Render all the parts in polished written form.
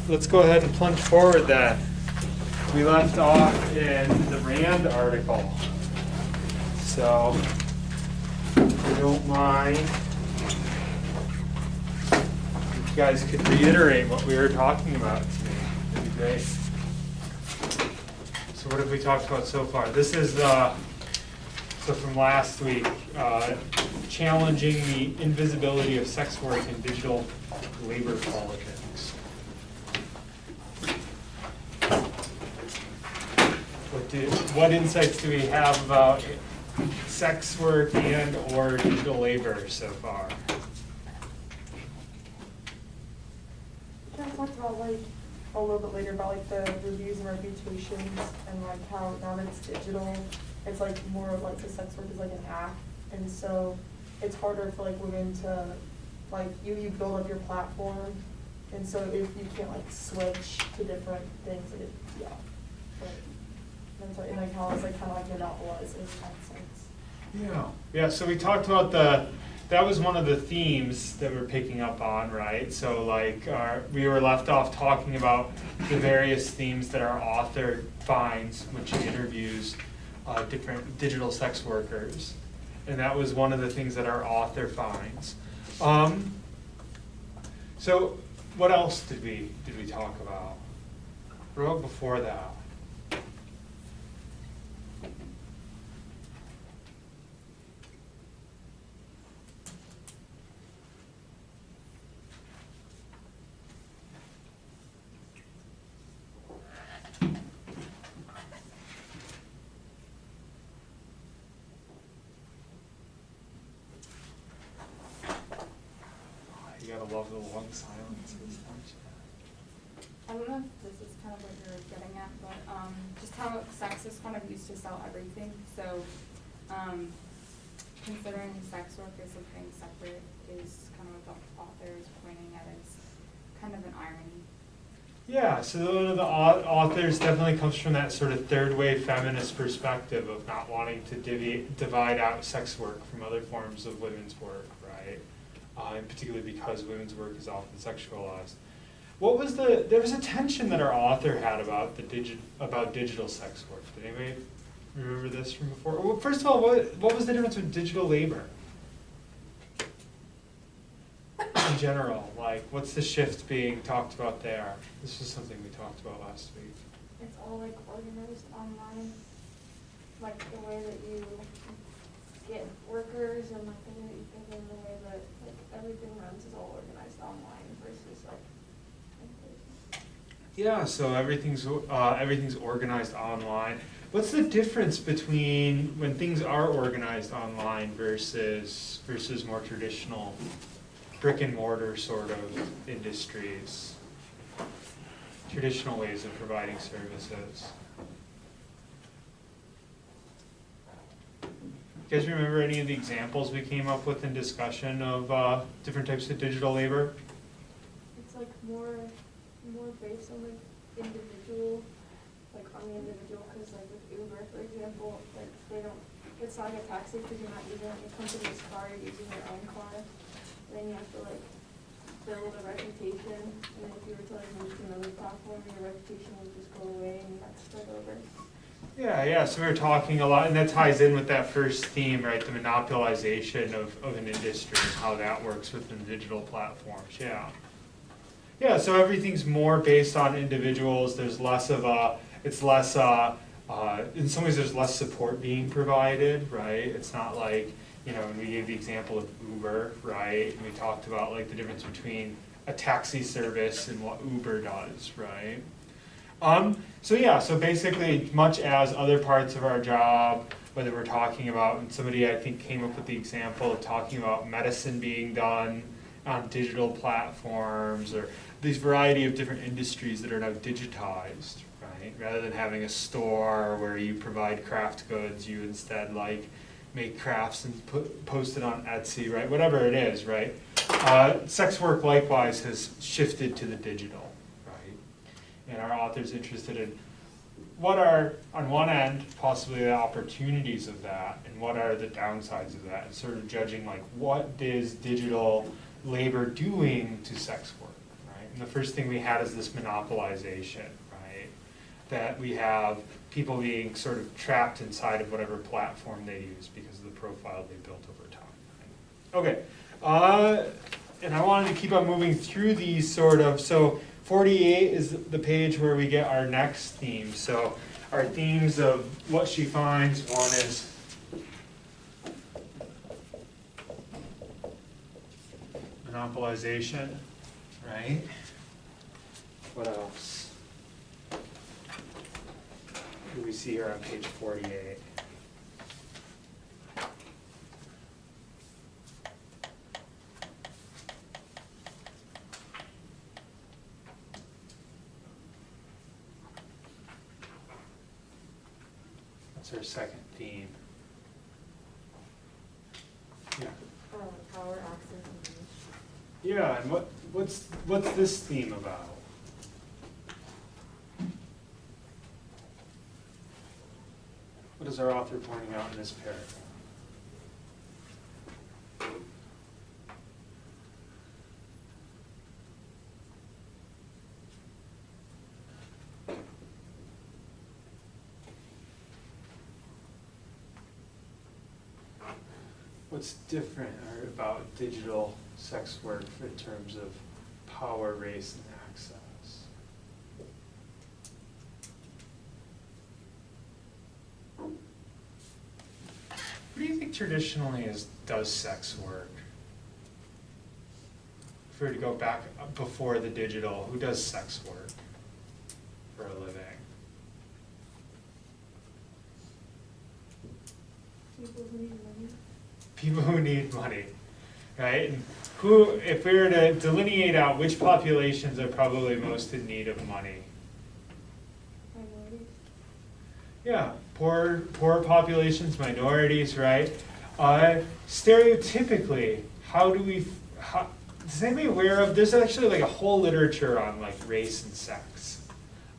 let's go ahead and plunge forward then. We left off in the Rand article. So, if you don't mind, if you guys could reiterate what we were talking about today, that'd be great. So what have we talked about so far? This is, so from last week, challenging the invisibility of sex work in digital labor politics. What insights do we have about sex work and or digital labor so far? I talked about like a little bit later about like the reviews and reputations and like how now that it's digital, it's like more of like the sex work is like an act, and so it's harder for like women to like you build up your platform, and so if you can't like switch to different things, like yeah, but that's like, and like how it's like kind of like monopolized in that sense. Yeah. So we talked about that was one of the themes that we're picking up on, right? So like we were left off talking about the various themes that our author finds when she interviews different digital sex workers. And that was one of the things that our author finds. So what else did we talk about? What about before that? You gotta love the long silences, don't you? I don't know if this is kind of what you're getting at, but just how sex is kind of used to sell everything. So considering sex work as something separate is kind of what the author is pointing at as kind of an irony. Yeah, so one of the authors definitely comes from that sort of third wave feminist perspective of not wanting to divide out sex work from other forms of women's work, right? And particularly because women's work is often sexualized. What was there was a tension that our author had about digital sex work. Did anybody remember this from before? Well, first of all, what was the difference with digital labor? In general, like, what's the shift being talked about there? This was something we talked about last week. It's all like organized online, like the way that you get workers and like the way that you get them, the way that like everything runs is all organized online versus like in person. Yeah, so everything's organized online. What's the difference between when things are organized online versus more traditional brick and mortar sort of industries, traditional ways of providing services? You guys remember any of the examples we came up with in discussion of different types of digital labor? It's like more based on like individual, like on the individual, because like with Uber, for example, like it's not like a taxi because you're not using like a company's car, you're using your own car. Then you have to like build a reputation, and then if you were to like move to another platform, your reputation would just go away and you have to start over. Yeah, so we were talking a lot, and that ties in with that first theme, right, the monopolization of an industry and how that works within digital platforms, yeah. Yeah, so everything's more based on individuals, there's less of in some ways there's less support being provided, right? It's not like, and we gave the example of Uber, right? And we talked about like the difference between a taxi service and what Uber does, right? So basically, much as other parts of our job, whether we're talking about, and somebody I think came up with the example of talking about medicine being done on digital platforms, or these variety of different industries that are now digitized, right? Rather than having a store where you provide craft goods, you instead like make crafts and post it on Etsy, right? Whatever it is, right? Sex work likewise has shifted to the digital, right? And our author's interested in what are, on one end, possibly the opportunities of that, and what are the downsides of that, and sort of judging like what is digital labor doing to sex work, right? And the first thing we had is this monopolization, right? That we have people being sort of trapped inside of whatever platform they use because of the profile they built over time. Okay, and I wanted to keep on moving through these sort of, so 48 is the page where we get our next theme. So our themes of what she finds, one is monopolization, right? What else do we see here on page 48? What's our second theme? Yeah. Power, access, and reach. Yeah, and what's this theme about? What is our author pointing out in this paragraph? What's different about digital sex work in terms of power, race, and access? What do you think traditionally does sex work? If we were to go back before the digital, who does sex work for a living? People who need money. People who need money, right? And who, if we were to delineate out which populations are probably most in need of money? Minorities. Yeah, poor populations, minorities, right? Stereotypically, is anybody aware of, there's actually like a whole literature on like race and sex.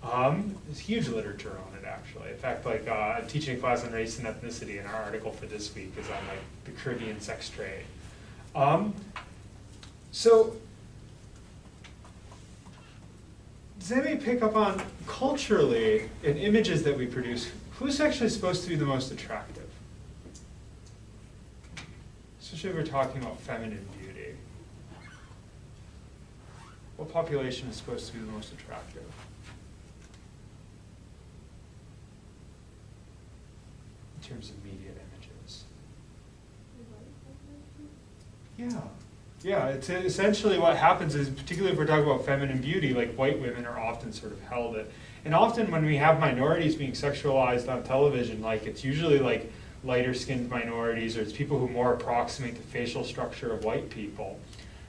There's huge literature on it actually. In fact, like I'm teaching a class on race and ethnicity, and our article for this week is on like the Caribbean sex trade. So, does anybody pick up on culturally in images that we produce, who's actually supposed to be the most attractive? Especially if we're talking about feminine beauty. What population is supposed to be the most attractive? In terms of media images. Yeah. Yeah, it's essentially what happens is, particularly if we're talking about feminine beauty, like white women are often sort of held it. And often when we have minorities being sexualized on television, like it's usually like lighter skinned minorities, or it's people who more approximate the facial structure of white people,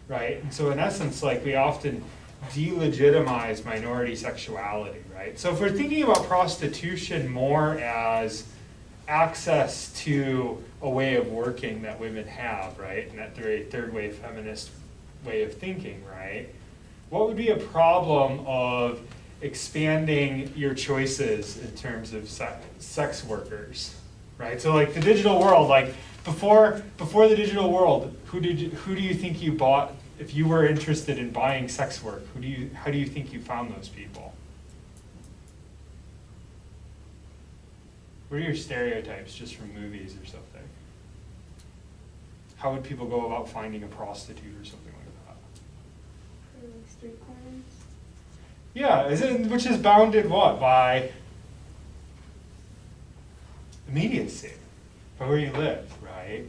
right? And so in essence, like we often delegitimize minority sexuality, right? So if we're thinking about prostitution more as access to a way of working that women have, right? And that very third wave feminist way of thinking, right? What would be a problem of expanding your choices in terms of sex workers, right? So like the digital world, like before the digital world, who do you think you bought, if you were interested in buying sex work, how do you think you found those people? What are your stereotypes just from movies or something? How would people go about finding a prostitute or something like that? Or like street corners. Yeah, which is bounded what? By immediacy, by where you live, right?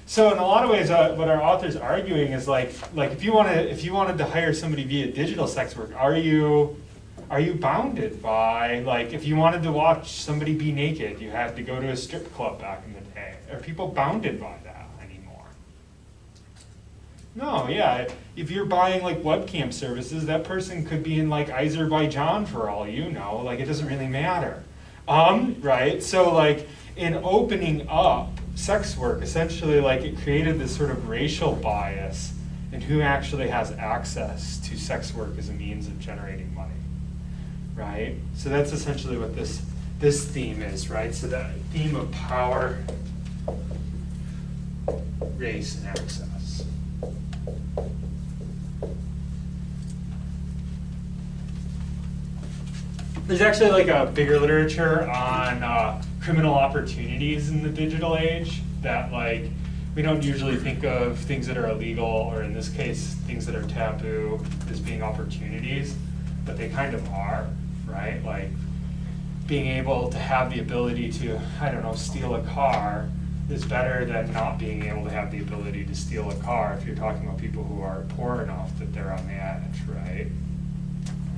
So in a lot of ways, what our author's arguing is like if you wanted to hire somebody via digital sex work, are you bounded by, like, if you wanted to watch somebody be naked, you had to go to a strip club back in the day? Are people bounded by that anymore? No, yeah. If you're buying like webcam services, that person could be in like Azerbaijan for all you know. Like, it doesn't really matter. Right? So like in opening up sex work, essentially like it created this sort of racial bias in who actually has access to sex work as a means of generating money. Right? So that's essentially what this theme is, right? So that theme of power, race, and access. There's actually like a bigger literature on criminal opportunities in the digital age that like we don't usually think of things that are illegal, or in this case, things that are taboo as being opportunities, but they kind of are, right? Like being able to have the ability to, I don't know, steal a car is better than not being able to have the ability to steal a car if you're talking about people who are poor enough that they're on the edge, right?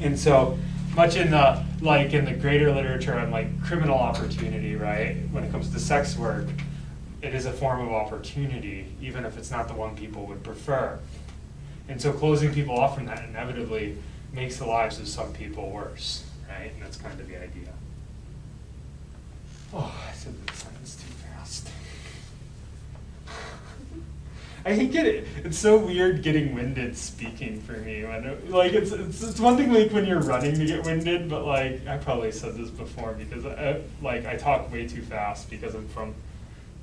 And so much in the, like in the greater literature on like criminal opportunity, right? When it comes to sex work, it is a form of opportunity, even if it's not the one people would prefer. And so closing people off from that inevitably makes the lives of some people worse, right? And that's kind of the idea. Oh, I said that sentence too fast. I hate it's so weird getting winded speaking for me. When like it's one thing like when you're running to get winded, but like I probably said this before because I talk way too fast because I'm from,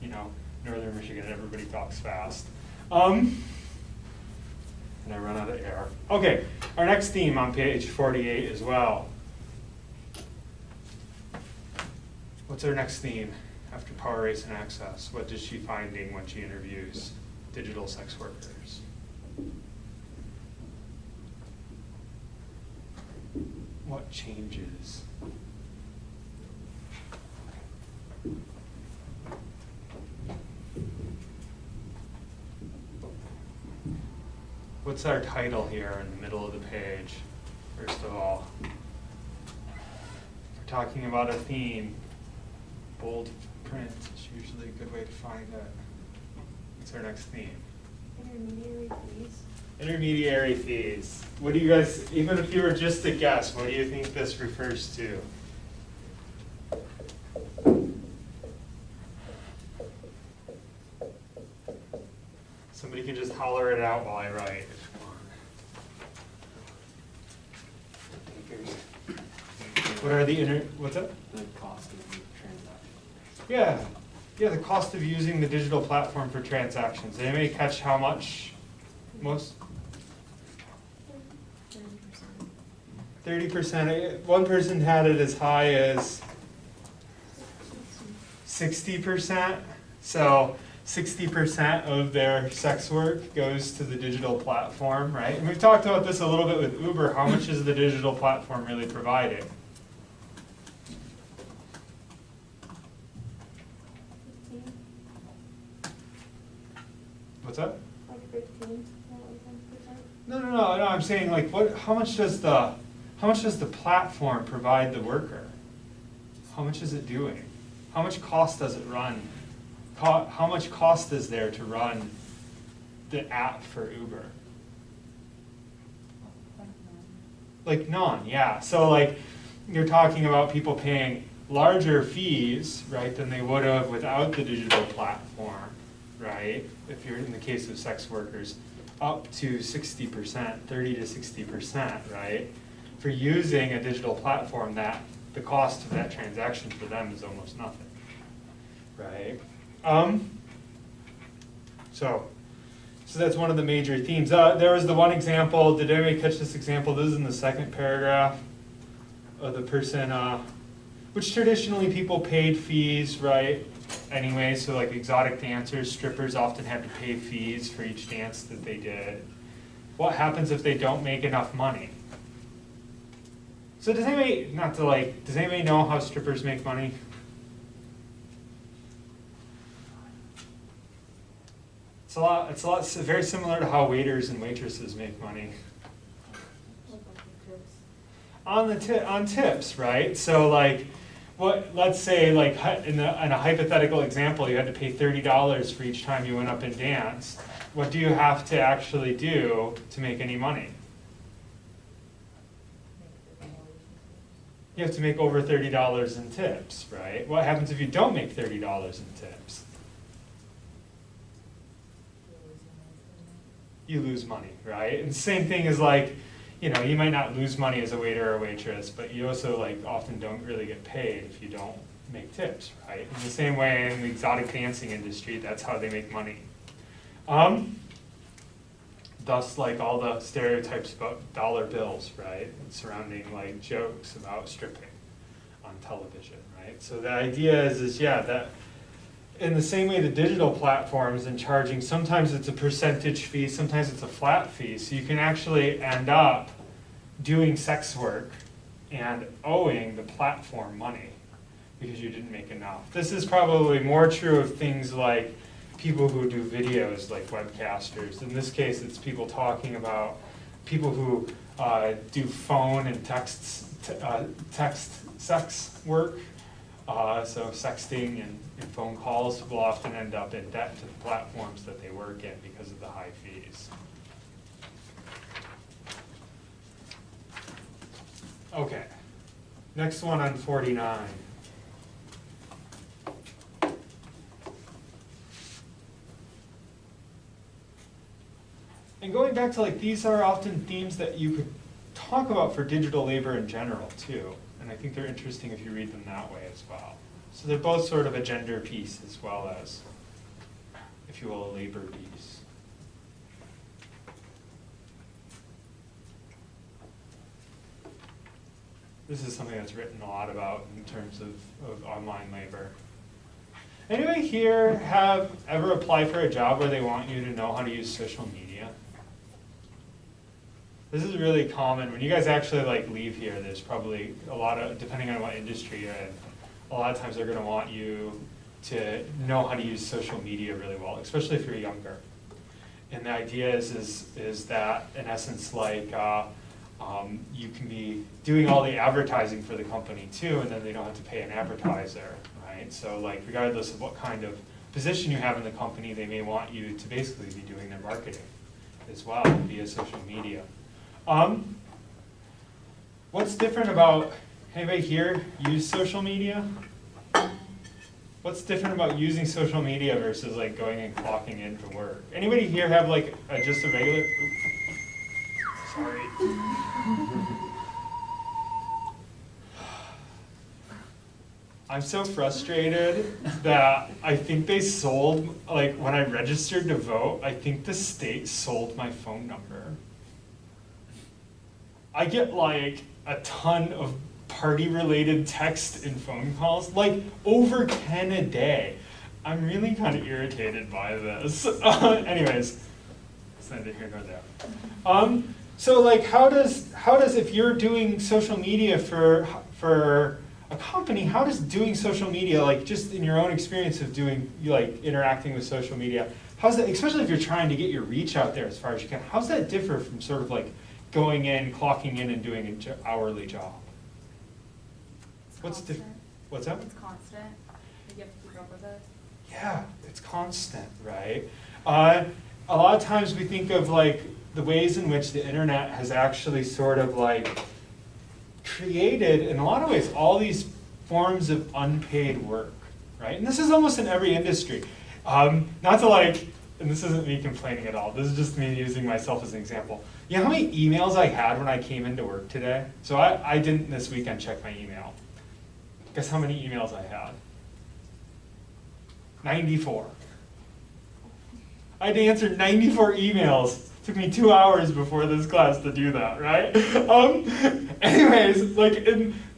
you know, northern Michigan and everybody talks fast. And I run out of air. Okay, our next theme on page 48 as well. What's our next theme after power, race, and access? What is she finding when she interviews digital sex workers? What changes? What's our title here in the middle of the page, first of all? We're talking about a theme. Bold print is usually a good way to find it. What's our next theme? Intermediary fees. Intermediary fees. What do you guys, even if you were just to guess, what do you think this refers to? Somebody can just holler it out while I write if you want. What are the what's that? The cost of the transaction. Yeah, the cost of using the digital platform for transactions. Did anybody catch how much? Most? 30%. One person had it as high as 60%. So 60% of their sex work goes to the digital platform, right? And we've talked about this a little bit with Uber. How much is the digital platform really providing? What's that? Like 15, No. I'm saying like how much does the platform provide the worker? How much is it doing? How much cost does it run? How much cost is there to run the app for Uber? Like none, yeah. So like you're talking about people paying larger fees, right, than they would have without the digital platform, right? If you're in the case of sex workers, up to 60%, 30 to 60%, right? For using a digital platform, that the cost of that transaction for them is almost nothing, right? So that's one of the major themes. There was the one example. Did anybody catch this example? This is in the second paragraph of the person, which traditionally people paid fees, right? Anyway, so like exotic dancers, strippers often had to pay fees for each dance that they did. What happens if they don't make enough money? So does anybody know how strippers make money? It's very similar to how waiters and waitresses make money. On tips, right? So like, let's say like in a hypothetical example, you had to pay $30 for each time you went up and danced. What do you have to actually do to make any money? You have to make over $30 in tips, right? What happens if you don't make $30 in tips? You lose money, right? And the same thing is like, you know, you might not lose money as a waiter or waitress, but you also like often don't really get paid if you don't make tips, right? In the same way in the exotic dancing industry, that's how they make money. Thus, like all the stereotypes about dollar bills, right? Surrounding like jokes about stripping, on television, right? So the idea is yeah, that in the same way the digital platforms and charging, sometimes it's a percentage fee, sometimes it's a flat fee. So you can actually end up doing sex work and owing the platform money because you didn't make enough. This is probably more true of things like people who do videos, like webcasters. In this case, it's people talking about people who do phone and text sex work. So sexting and phone calls will often end up in debt to the platforms that they work in because of the high fees. Okay, next one on 49. And going back to like, these are often themes that you could talk about for digital labor in general too. And I think they're interesting if you read them that way as well. So they're both sort of a gender piece as well as, if you will, a labor piece. This is something that's written a lot about in terms of online labor. Anybody here have ever applied for a job where they want you to know how to use social media? This is really common. When you guys actually like leave here, there's probably a lot of, depending on what industry you're in, a lot of times they're going to want you to know how to use social media really well, especially if you're younger. And the idea is that, in essence, like you can be doing all the advertising for the company too, and then they don't have to pay an advertiser, right? So like regardless of what kind of position you have in the company, they may want you to basically be doing their marketing as well via social media. What's different about, anybody here use social media? What's different about using social media versus like going and clocking in for work? Anybody here have like just a regular, oops, sorry. I'm so frustrated that I think they sold, like when I registered to vote, I think the state sold my phone number. I get like a ton of party-related text and phone calls, like over 10 a day. I'm really kind of irritated by this. Anyways, it's neither here nor there. So like, how does if you're doing social media for a company, how does doing social media, like just in your own experience of doing, like interacting with social media, how's that, especially if you're trying to get your reach out there as far as you can, how's that differ from sort of like going in, clocking in, and doing an hourly job? What's different? What's that? It's constant. You have to keep up with it. Yeah, it's constant, right? A lot of times we think of like the ways in which the internet has actually sort of like created, in a lot of ways, all these forms of unpaid work, right? And this is almost in every industry. Not to like, and this isn't me complaining at all, this is just me using myself as an example. You know how many emails I had when I came into work today? So I didn't this weekend check my email. Guess how many emails I had? 94. I had to answer 94 emails. It took me 2 hours before this class to do that, right? Anyways, like,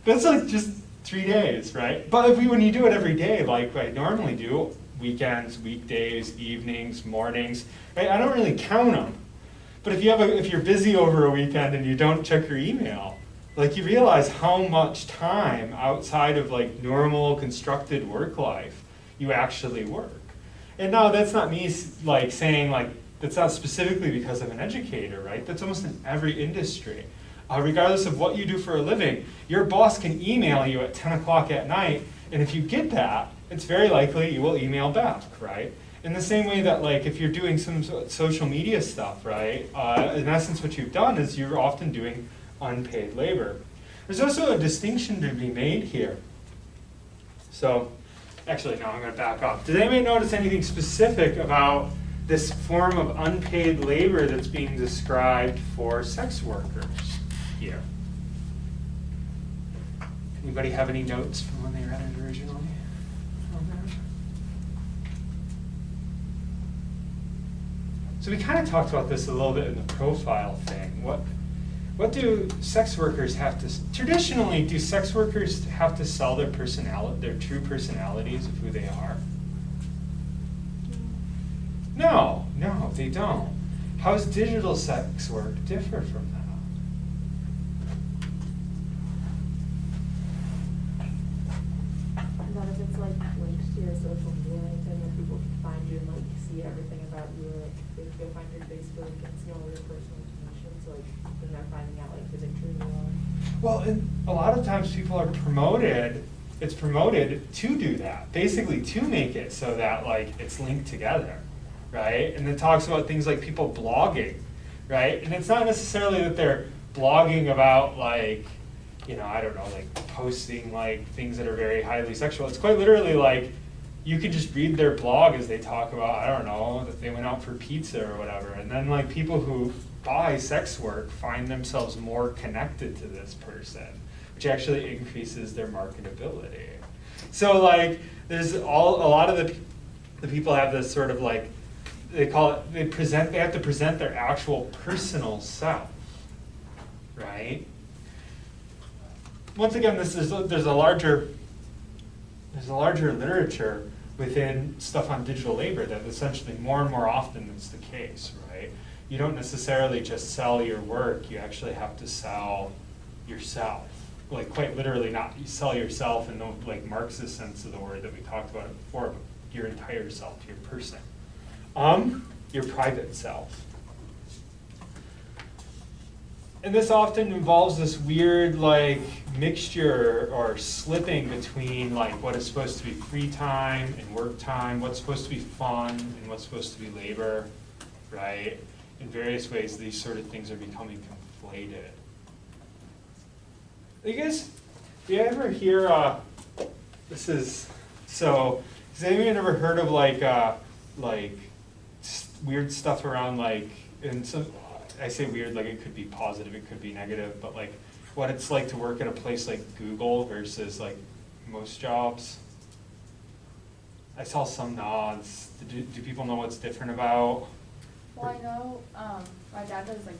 that's like just 3 days, right? But when you do it every day, like I normally do, weekends, weekdays, evenings, mornings, right? I don't really count them. But if you're busy over a weekend and you don't check your email, like you realize how much time outside of like normal constructed work life you actually work. And now that's not me like saying like, that's not specifically because I'm an educator, right? That's almost in every industry. Regardless of what you do for a living, your boss can email you at 10 o'clock at night, and if you get that, it's very likely you will email back, right? In the same way that like if you're doing some social media stuff, right? In essence what you've done is you're often doing unpaid labor. There's also a distinction to be made here. So, actually no, I'm going to back up. Did anybody notice anything specific about this form of unpaid labor that's being described for sex workers here? Anybody have any notes from when they read it originally? So we kind of talked about this a little bit in the profile thing. what do sex workers have to, traditionally, do sex workers have to sell their personality, their true personalities of who they are? No, no, they don't. How does digital sex work differ from that? Not if it's like linked to your social media anything that people can find you and like see everything about you, or like if they find your Facebook and see all your personal information, so like then they're finding out like who they truly are. Well, and a lot of times people are promoted, it's promoted to do that, basically to make it so that like it's linked together, right? And it talks about things like people blogging, right? And it's not necessarily that they're blogging about like, you know, I don't know, like posting like things that are very highly sexual. It's quite literally like, you could just read their blog as they talk about, I don't know, that they went out for pizza or whatever. And then like people who buy sex work find themselves more connected to this person, which actually increases their marketability. So like, there's a lot of the people have this sort of like, they call it, they have to present their actual personal self, right? Once again, there's a larger literature within stuff on digital labor that essentially more and more often is the case, right? You don't necessarily just sell your work, you actually have to sell yourself. Like quite literally, not you sell yourself in the like Marxist sense of the word that we talked about it before, but your entire self, your person. Your private self. And this often involves this weird like mixture or slipping between like what is supposed to be free time and work time, what's supposed to be fun and what's supposed to be labor, right? In various ways, these sort of things are becoming conflated. Do you ever hear, has anyone ever heard of like weird stuff around like, and some, I say weird, like it could be positive, it could be negative, but like what it's like to work at a place like Google versus like most jobs? I saw some nods. Do people know what's different about? Well, I know, my dad does like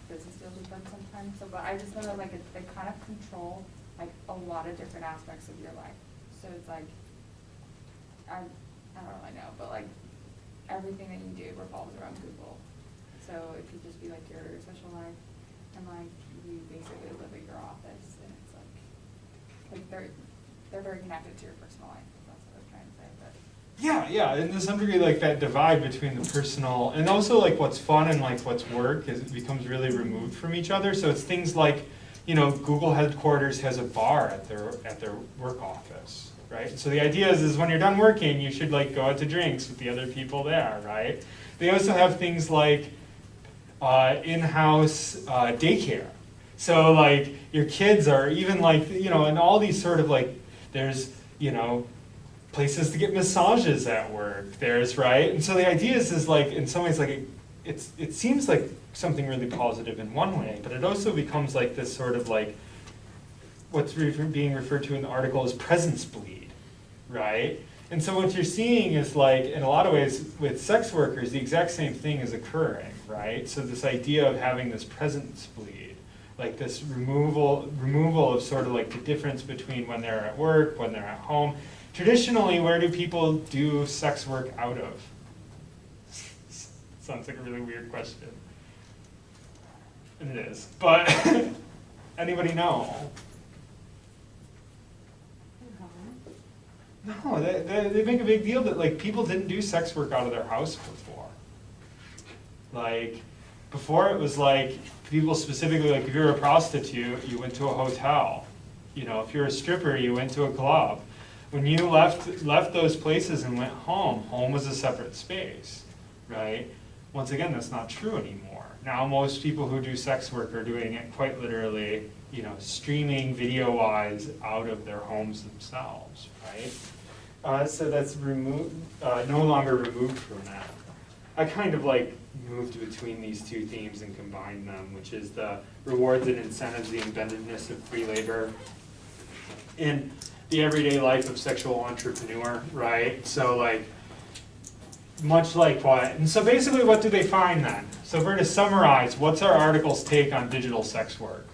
business deals with them sometimes, so, but I just know that like they kind of control like a lot of different aspects of your life. So it's like, I don't really know, but like everything that you do revolves around Google. So it could just be like your social life, and like you basically live at your office, and it's like they're very connected to your personal life. That's what I was trying to say. But Yeah, and to some degree, like that divide between the personal and also like what's fun and like what's work it becomes really removed from each other. So it's things like, you know, Google headquarters has a bar at their work office, right? So the idea is when you're done working, you should like go out to drinks with the other people there, right? They also have things like in-house daycare. So like your kids are even like, you know, and all these sort of like, there's, you know, places to get massages at work, there's, right? And so the idea is like, in some ways, like it seems like something really positive in one way, but it also becomes like this sort of like, what's being referred to in the article as presence bleed, right? And so what you're seeing is like, in a lot of ways, with sex workers, the exact same thing is occurring, right? So this idea of having this presence bleed, like this removal of sort of like the difference between when they're at work, when they're at home. Traditionally, where do people do sex work out of? Sounds like a really weird question. And it is, but anybody know? No, they make a big deal that like people didn't do sex work out of their house before. Like before it was like people specifically, like if you're a prostitute, you went to a hotel. You know, if you're a stripper, you went to a club. When you left those places and went home, home was a separate space, right? Once again, that's not true anymore. Now most people who do sex work are doing it quite literally, you know, streaming video-wise out of their homes themselves, right? So that's removed, no longer removed from that. I kind of like moved between these two themes and combined them, which is the rewards and incentives, the embeddedness of free labor in the everyday life of sexual entrepreneur, right? So like, much like what? And so basically what do they find then? So if we're to summarize, what's our article's take on digital sex work?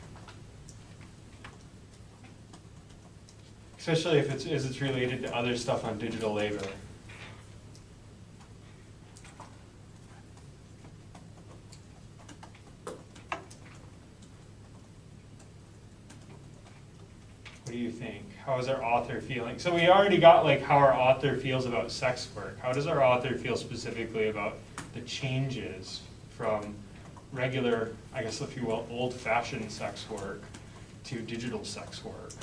Especially if it's related to other stuff on digital labor. What do you think? How is our author feeling? So we already got like how our author feels about sex work. How does our author feel specifically about the changes from regular, I guess if you will, old-fashioned sex work to digital sex work?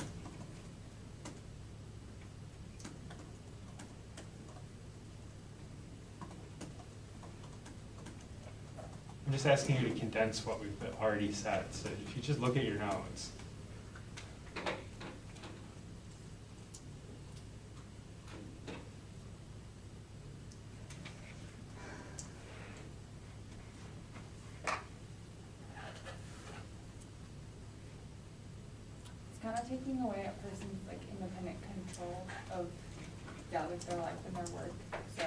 I'm just asking you to condense what we've already said. So if you just look at your notes. It's kind of taking away a person's like independent control of, yeah, like their life and their work. So,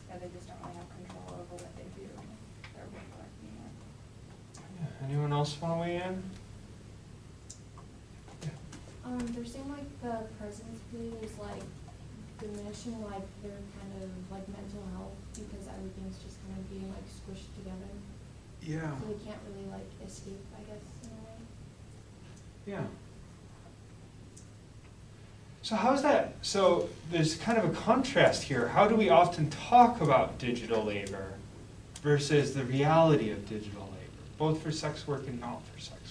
yeah, they just don't really have control over what they do, their work life anymore. Yeah. Anyone else want to weigh in? There seemed like the presence bleed is like diminishing like their kind of like mental health because everything's just kind of being like squished together. Yeah. So they can't really like escape, I guess, in a way. Yeah. So how's that? So there's kind of a contrast here. How do we often talk about digital labor versus the reality of digital labor, both for sex work and not for sex work?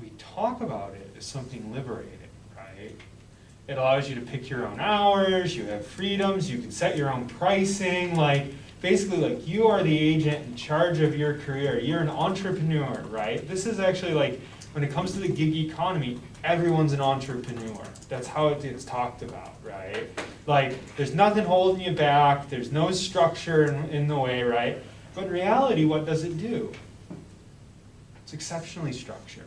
We talk about it as something liberating, right? It allows you to pick your own hours, you have freedoms, you can set your own pricing, like basically like you are the agent in charge of your career. You're an entrepreneur, right? This is actually like, when it comes to the gig economy, everyone's an entrepreneur. That's how it gets talked about, right? Like, there's nothing holding you back, there's no structure in the way, right? But in reality, what does it do? It's exceptionally structured.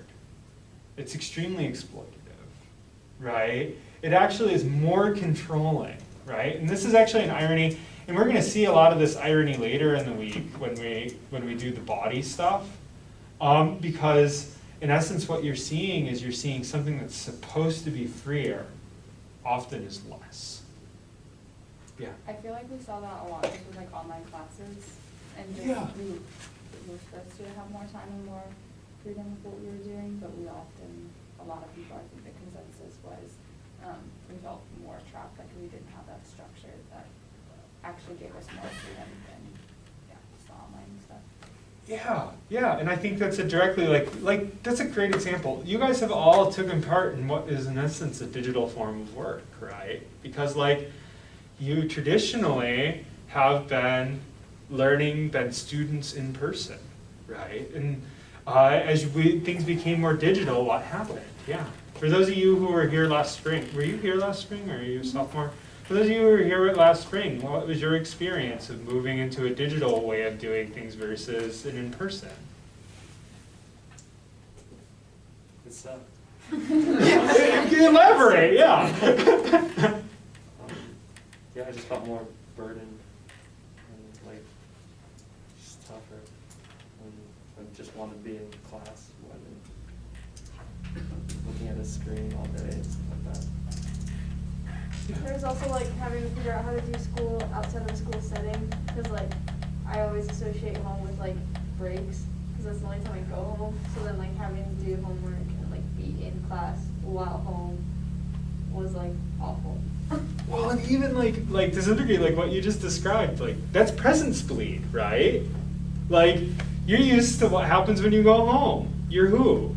It's extremely exploitative, right? It actually is more controlling, right? And this is actually an irony, and we're going to see a lot of this irony later in the week when we do the body stuff, because in essence what you're seeing is you're seeing something that's supposed to be freer often is less. Yeah. I feel like we saw that a lot just with like online classes and just Yeah. we were supposed to have more time and more freedom with what we were doing, but we often, a lot of people, I think the consensus was, we felt more trapped, like we didn't have that structure that actually gave us more freedom than, yeah, just the online stuff. Yeah, yeah, and I think that's a directly like that's a great example. You guys have all taken part in what is in essence a digital form of work, right? Because like you traditionally have been students in person, right? And as things became more digital, what happened? Yeah. For those of you who were here last spring, were you here last spring, or are you a sophomore? For those of you who were here last spring, what was your experience of moving into a digital way of doing things versus an in-person? It sucked. Elaborate, yeah. Yeah, I just felt more burdened and like just tougher. And I just wanted to be in class rather than looking at a screen all day and stuff like that. There's also like having to figure out how to do school outside of a school setting, because like I always associate home with like breaks, because that's the only time I go home. So then like having to do homework and like be in class while home was like awful. Well, and even like to some degree, like what you just described, like that's presence bleed, right? Like you're used to what happens when you go home. You're who?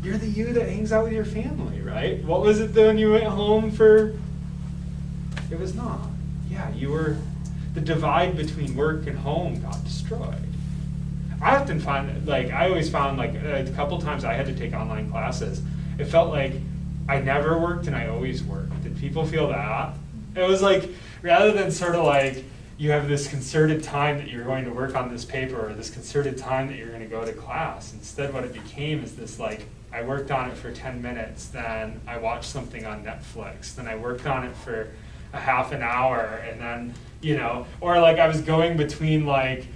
You're the you that hangs out with your family, right? What was it when you went home for? It was not. Yeah, you were, the divide between work and home got destroyed. I often find, like, I always found, like, a couple times I had to take online classes, it felt like I never worked and I always worked. Did people feel that? It was like, rather than sort of like, you have this concerted time that you're going to work on this paper, or this concerted time that you're going to go to class, instead what it became is this, like, I worked on it for 10 minutes, then I watched something on Netflix, then I worked on it for a half an hour, and then, you know, or like I was going between like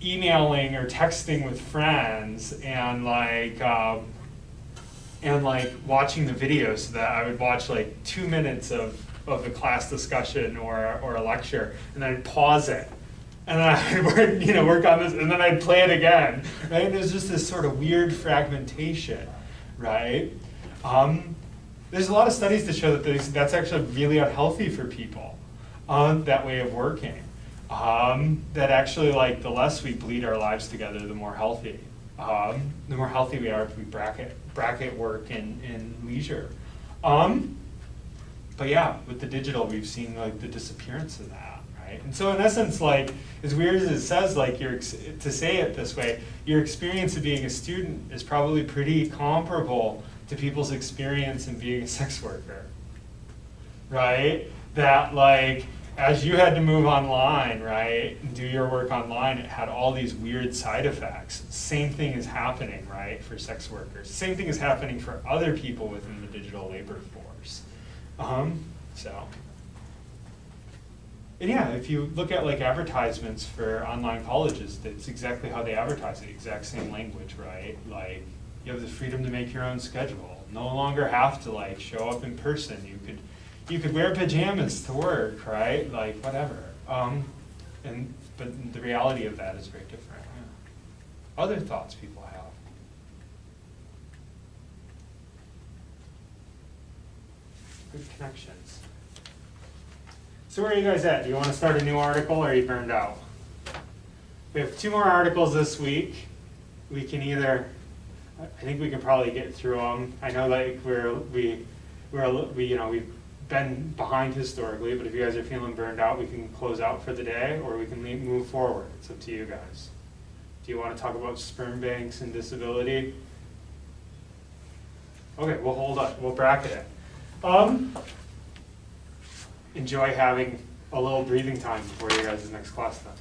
emailing or texting with friends and like watching the videos, so that I would watch like 2 minutes of a class discussion or a lecture, and then I'd pause it. And then I would work on this, and then I'd play it again, right? And there's just this sort of weird fragmentation, right? There's a lot of studies to show that that's actually really unhealthy for people, that way of working. That actually, like, the less we bleed our lives together, the more healthy. The more healthy we are if we bracket work and leisure. But yeah, with the digital, we've seen like the disappearance of that, right? And so in essence, like, as weird as it says, like, to say it this way, your experience of being a student is probably pretty comparable to people's experience in being a sex worker, right? That, like, as you had to move online, right, and do your work online, it had all these weird side effects. Same thing is happening, right, for sex workers. Same thing is happening for other people within the digital labor force. And yeah, if you look at like advertisements for online colleges, that's exactly how they advertise it, exact same language, right? Like, you have the freedom to make your own schedule. No longer have to like show up in person. You could wear pajamas to work, right? Like, whatever. But the reality of that is very different. Yeah. Other thoughts people have? Good connections. So where are you guys at? Do you want to start a new article, or are you burned out? We have 2 more articles this week. We can either, I think we can probably get through them. I know like we've been behind historically, but if you guys are feeling burned out, we can close out for the day, or we can move forward. It's up to you guys. Do you want to talk about sperm banks and disability? Okay, we'll hold up. We'll bracket it. Enjoy having a little breathing time before you guys' next class then.